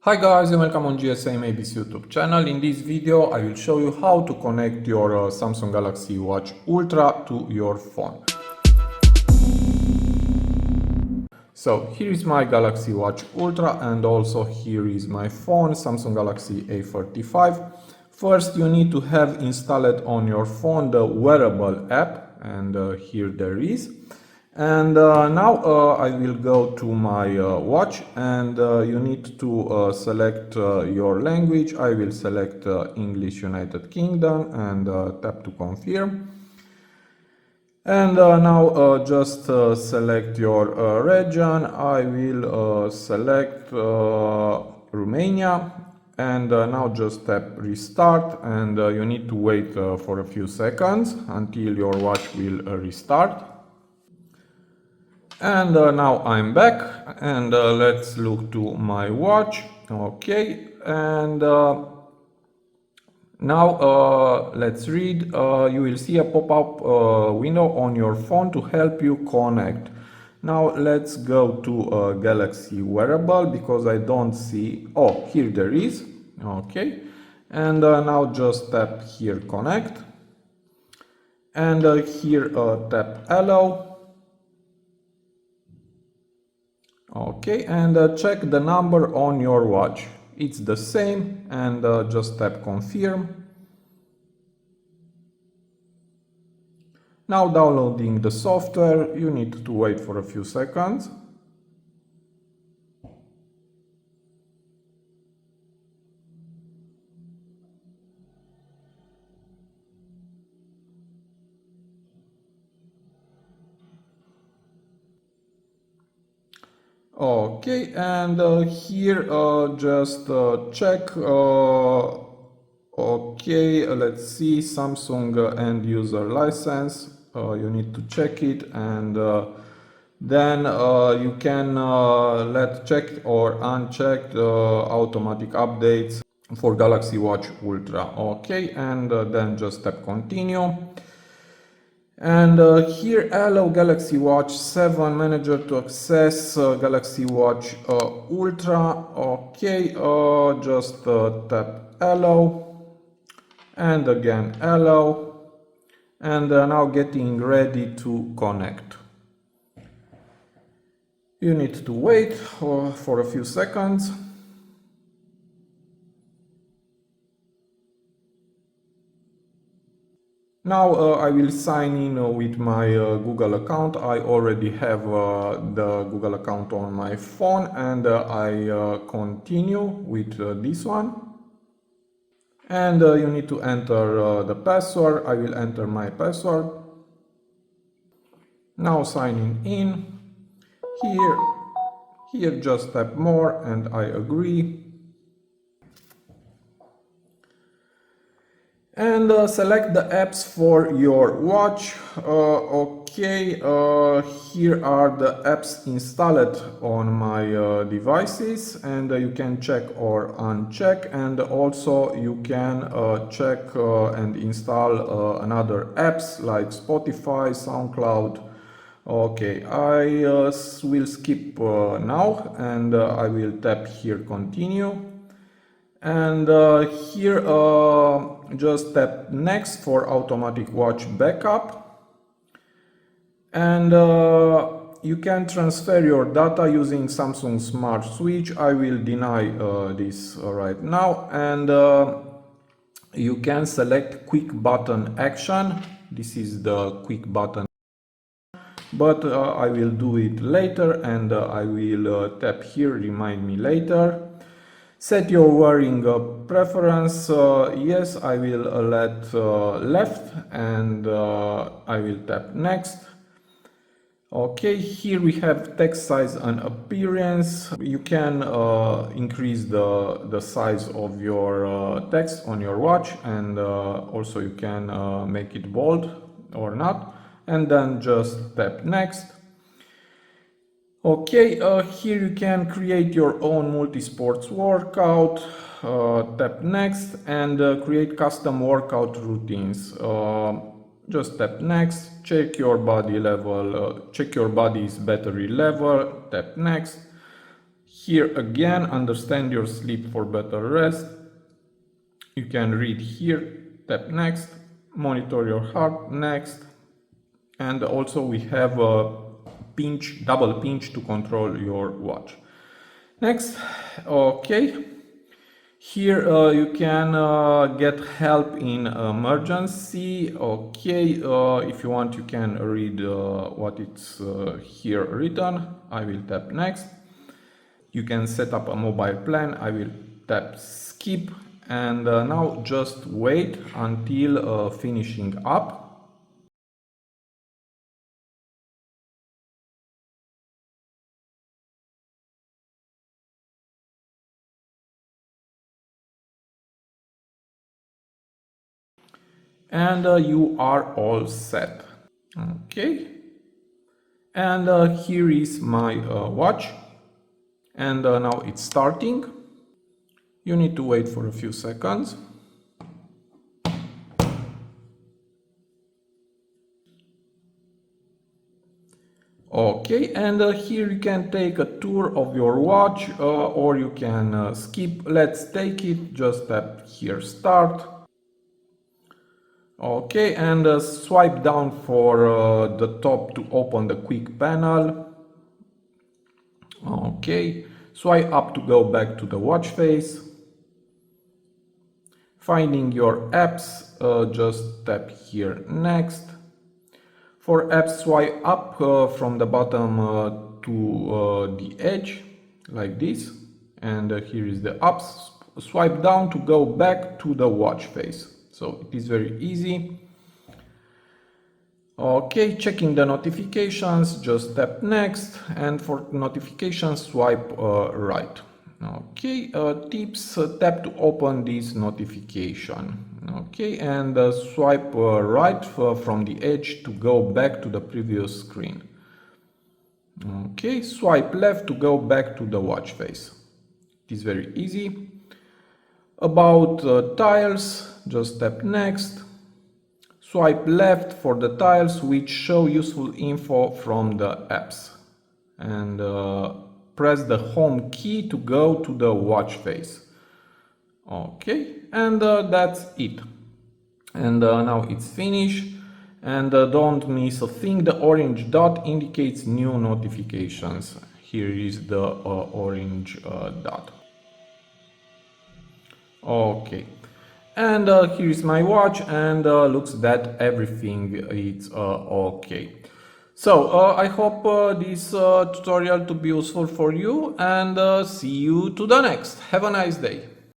Hi guys and welcome on GSM-ABC YouTube channel. In this video I will show you how to connect your Samsung Galaxy Watch Ultra to your phone. So here is my Galaxy Watch Ultra and also here is my phone, Samsung Galaxy A35. First you need to have installed on your phone the Wearable app, and here there is. And now I will go to my watch, and you need to select your language. I will select English United Kingdom and tap to confirm. And now just select your region. I will select Romania, and now just tap restart, and you need to wait for a few seconds until your watch will restart. And now I'm back, and let's look to my watch. Okay, and now let's read. You will see a pop-up window on your phone to help you connect. Now let's go to Galaxy Wearable because I don't see. Oh, here there is. Okay, and now just tap here connect, and here tap allow. Okay, and check the number on your watch. It's the same, and just tap confirm. Now downloading the software, you need to wait for a few seconds. Okay, and here just check. Okay, let's see Samsung end user license. You need to check it, and then you can let checked or unchecked automatic updates for Galaxy Watch Ultra. Okay, and then just tap continue. And here allow Galaxy Watch 7 Manager to access Galaxy Watch Ultra. Okay, just tap allow, and again allow, and now getting ready to connect. You need to wait for a few seconds. Now I will sign in with my Google account. I already have the Google account on my phone, and I continue with this one. And you need to enter the password. I will enter my password. Now signing in. Here just tap more, and I agree. And select the apps for your watch. Okay, here are the apps installed on my devices, and you can check or uncheck, and also you can check and install another apps like Spotify, SoundCloud. Okay, I will skip now, and I will tap here continue. And here just tap next for automatic watch backup, and you can transfer your data using Samsung Smart Switch. I will deny this right now, and you can select quick button action. This is the quick button, but I will do it later, and I will tap here remind me later. Set your wearing preference. Yes, I will let left, and I will tap next. Okay, here we have text size and appearance. You can increase the size of your text on your watch, and also you can make it bold or not, and then just tap next. Okay, here you can create your own multi-sports workout. Tap next, and create custom workout routines. Just tap next, check your body level, check your body's battery level, tap next. Here again, understand your sleep for better rest. You can read here, tap next, monitor your heart, next, and also we have a pinch, double pinch to control your watch. Next, okay. Here you can get help in emergency. Okay, if you want you can read what it's here written. I will tap next. You can set up a mobile plan. I will tap skip, and now just wait until finishing up. And you are all set. Okay, and here is my watch, and now it's starting. You need to wait for a few seconds. Okay, and here you can take a tour of your watch, or you can skip. Let's take it. Just tap here start. Okay, and swipe down for the top to open the quick panel. Okay, swipe up to go back to the watch face. Finding your apps, just tap here next. For apps, swipe up from the bottom to the edge, like this. And here is the apps. Swipe down to go back to the watch face. So it is very easy. Okay, checking the notifications, just tap next, and for notifications swipe right. Okay, tips, tap to open this notification. Okay, and swipe right from the edge to go back to the previous screen. Okay, swipe left to go back to the watch face. It is very easy. About tiles, just tap next. Swipe left for the tiles which show useful info from the apps, and press the home key to go to the watch face. Okay, and that's it. And now it's finished, and don't miss a thing, the orange dot indicates new notifications. Here is the orange dot. Okay. And here is my watch, and looks that everything is okay. So I hope this tutorial to be useful for you, and see you to the next. Have a nice day.